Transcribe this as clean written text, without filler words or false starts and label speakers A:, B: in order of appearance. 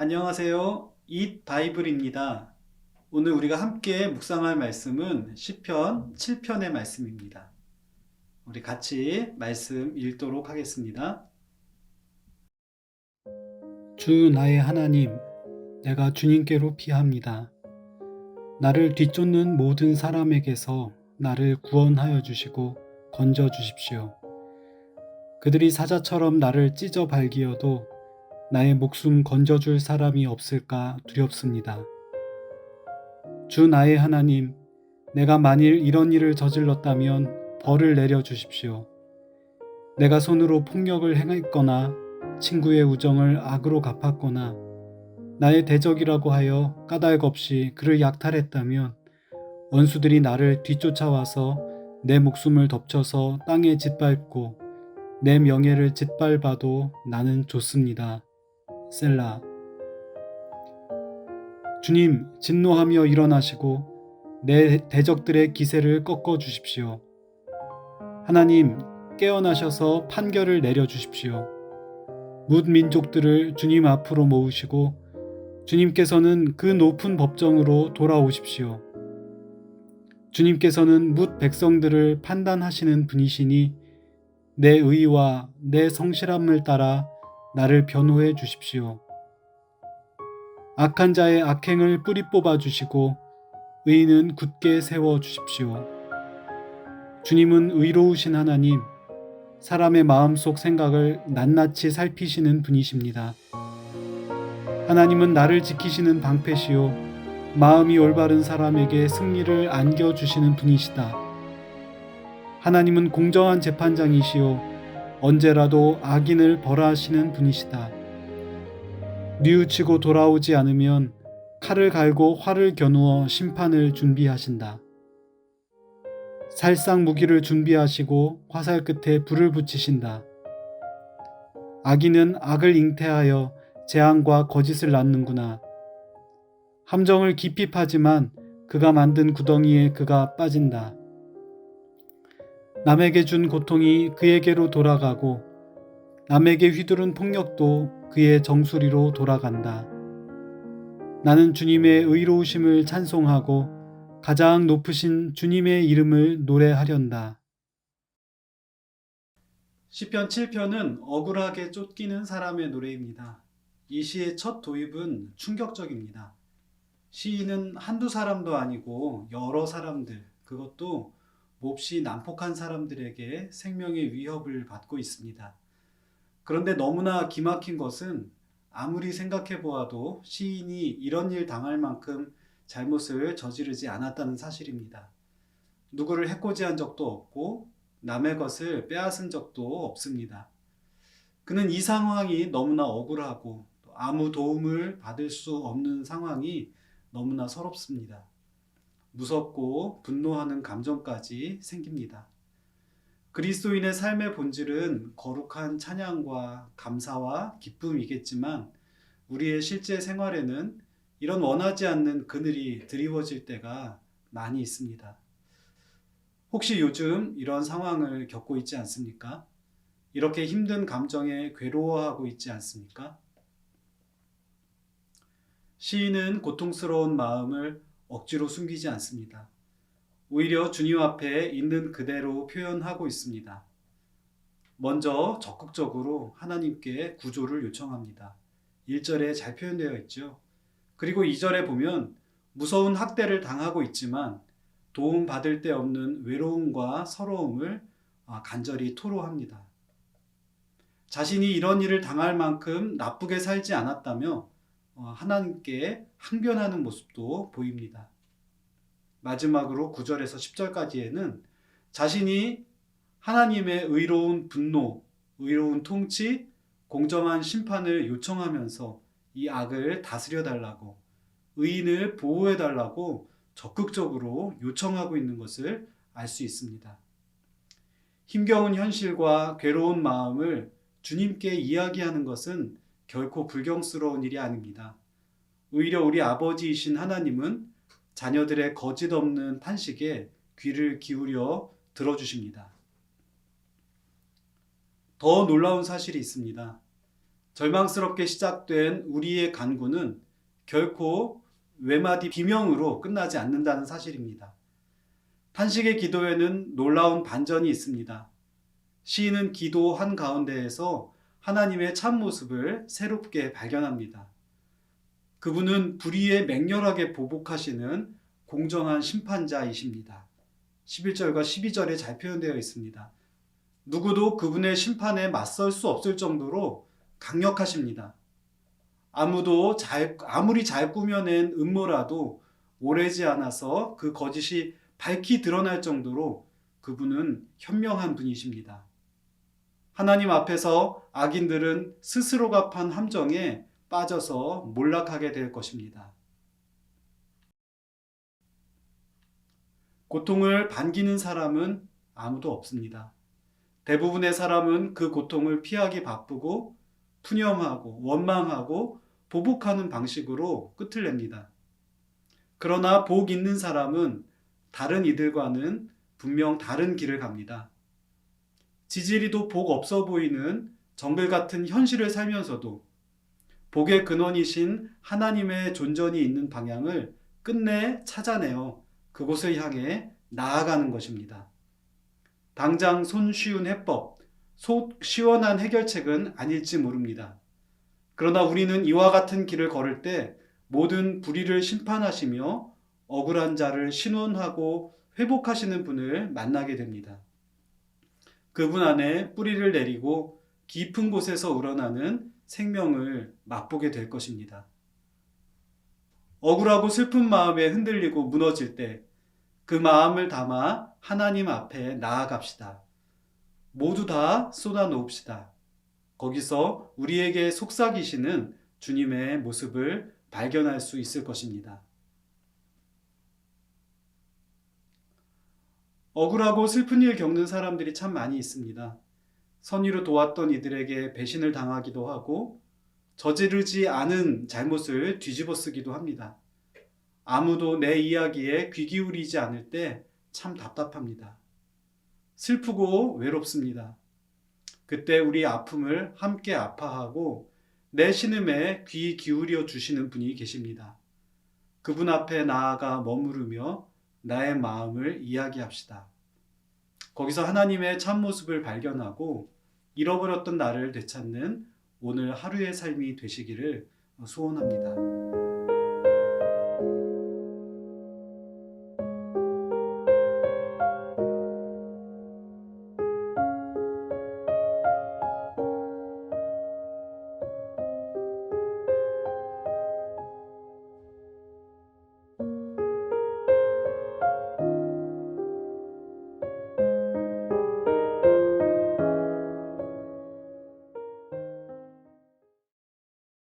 A: 안녕하세요. 잇 바이블입니다. 오늘 우리가 함께 묵상할 말씀은 시편 7편의 말씀입니다. 우리 같이 말씀 읽도록 하겠습니다.
B: 주 나의 하나님, 내가 주님께로 피합니다. 나를 뒤쫓는 모든 사람에게서 나를 구원하여 주시고 건져 주십시오. 그들이 사자처럼 나를 찢어 발기어도 나의 목숨 건져줄 사람이 없을까 두렵습니다. 주 나의 하나님, 내가 만일 이런 일을 저질렀다면 벌을 내려 주십시오. 내가 손으로 폭력을 행했거나 친구의 우정을 악으로 갚았거나 나의 대적이라고 하여 까닭 없이 그를 약탈했다면 원수들이 나를 뒤쫓아와서 내 목숨을 덮쳐서 땅에 짓밟고 내 명예를 짓밟아도 나는 좋습니다. 셀라. 주님, 진노하며 일어나시고 내 대적들의 기세를 꺾어 주십시오. 하나님, 깨어나셔서 판결을 내려 주십시오. 뭇 민족들을 주님 앞으로 모으시고 주님께서는 그 높은 법정으로 돌아오십시오. 주님께서는 뭇 백성들을 판단하시는 분이시니 내 의와 내 성실함을 따라 나를 변호해 주십시오. 악한 자의 악행을 뿌리 뽑아 주시고 의인은 굳게 세워 주십시오. 주님은 의로우신 하나님, 사람의 마음속 생각을 낱낱이 살피시는 분이십니다. 하나님은 나를 지키시는 방패시요 마음이 올바른 사람에게 승리를 안겨주시는 분이시다. 하나님은 공정한 재판장이시요 언제라도 악인을 벌하시는 분이시다. 뉘우치고 돌아오지 않으면 칼을 갈고 활을 겨누어 심판을 준비하신다. 살상 무기를 준비하시고 화살 끝에 불을 붙이신다. 악인은 악을 잉태하여 재앙과 거짓을 낳는구나. 함정을 깊이 파지만 그가 만든 구덩이에 그가 빠진다. 남에게 준 고통이 그에게로 돌아가고 남에게 휘두른 폭력도 그의 정수리로 돌아간다. 나는 주님의 의로우심을 찬송하고 가장 높으신 주님의 이름을 노래하련다.
A: 시편 7편은 억울하게 쫓기는 사람의 노래입니다. 이 시의 첫 도입은 충격적입니다. 시인은 한두 사람도 아니고 여러 사람들, 그것도 몹시 난폭한 사람들에게 생명의 위협을 받고 있습니다. 그런데 너무나 기막힌 것은 아무리 생각해 보아도 시인이 이런 일 당할 만큼 잘못을 저지르지 않았다는 사실입니다. 누구를 해코지한 적도 없고 남의 것을 빼앗은 적도 없습니다. 그는 이 상황이 너무나 억울하고 아무 도움을 받을 수 없는 상황이 너무나 서럽습니다. 무섭고 분노하는 감정까지 생깁니다. 그리스도인의 삶의 본질은 거룩한 찬양과 감사와 기쁨이겠지만 우리의 실제 생활에는 이런 원하지 않는 그늘이 드리워질 때가 많이 있습니다. 혹시 요즘 이런 상황을 겪고 있지 않습니까? 이렇게 힘든 감정에 괴로워하고 있지 않습니까? 시인은 고통스러운 마음을 억지로 숨기지 않습니다. 오히려 주님 앞에 있는 그대로 표현하고 있습니다. 먼저 적극적으로 하나님께 구조를 요청합니다. 1절에 잘 표현되어 있죠. 그리고 2절에 보면 무서운 학대를 당하고 있지만 도움받을 데 없는 외로움과 서러움을 간절히 토로합니다. 자신이 이런 일을 당할 만큼 나쁘게 살지 않았다며 하나님께 항변하는 모습도 보입니다. 마지막으로 9절에서 10절까지에는 자신이 하나님의 의로운 분노, 의로운 통치, 공정한 심판을 요청하면서 이 악을 다스려 달라고, 의인을 보호해 달라고 적극적으로 요청하고 있는 것을 알 수 있습니다. 힘겨운 현실과 괴로운 마음을 주님께 이야기하는 것은 결코 불경스러운 일이 아닙니다. 오히려 우리 아버지이신 하나님은 자녀들의 거짓 없는 탄식에 귀를 기울여 들어주십니다. 더 놀라운 사실이 있습니다. 절망스럽게 시작된 우리의 간구는 결코 외마디 비명으로 끝나지 않는다는 사실입니다. 탄식의 기도에는 놀라운 반전이 있습니다. 시인은 기도한 가운데에서 하나님의 참모습을 새롭게 발견합니다. 그분은 불의에 맹렬하게 보복하시는 공정한 심판자이십니다. 11절과 12절에 잘 표현되어 있습니다. 누구도 그분의 심판에 맞설 수 없을 정도로 강력하십니다. 아무리 잘 꾸며낸 음모라도 오래지 않아서 그 거짓이 밝히 드러날 정도로 그분은 현명한 분이십니다. 하나님 앞에서 악인들은 스스로가 판 함정에 빠져서 몰락하게 될 것입니다. 고통을 반기는 사람은 아무도 없습니다. 대부분의 사람은 그 고통을 피하기 바쁘고 푸념하고 원망하고 보복하는 방식으로 끝을 냅니다. 그러나 복 있는 사람은 다른 이들과는 분명 다른 길을 갑니다. 지지리도 복 없어 보이는 정글 같은 현실을 살면서도 복의 근원이신 하나님의 존전이 있는 방향을 끝내 찾아내어 그곳을 향해 나아가는 것입니다. 당장 손쉬운 해법, 속 시원한 해결책은 아닐지 모릅니다. 그러나 우리는 이와 같은 길을 걸을 때 모든 불의를 심판하시며 억울한 자를 신원하고 회복하시는 분을 만나게 됩니다. 그분 안에 뿌리를 내리고 깊은 곳에서 우러나는 생명을 맛보게 될 것입니다. 억울하고 슬픈 마음에 흔들리고 무너질 때 그 마음을 담아 하나님 앞에 나아갑시다. 모두 다 쏟아놓읍시다. 거기서 우리에게 속삭이시는 주님의 모습을 발견할 수 있을 것입니다. 억울하고 슬픈 일 겪는 사람들이 참 많이 있습니다. 선의로 도왔던 이들에게 배신을 당하기도 하고 저지르지 않은 잘못을 뒤집어 쓰기도 합니다. 아무도 내 이야기에 귀 기울이지 않을 때 참 답답합니다. 슬프고 외롭습니다. 그때 우리 아픔을 함께 아파하고 내 신음에 귀 기울여 주시는 분이 계십니다. 그분 앞에 나아가 머무르며 나의 마음을 이야기합시다. 거기서 하나님의 참모습을 발견하고 잃어버렸던 나를 되찾는 오늘 하루의 삶이 되시기를 소원합니다.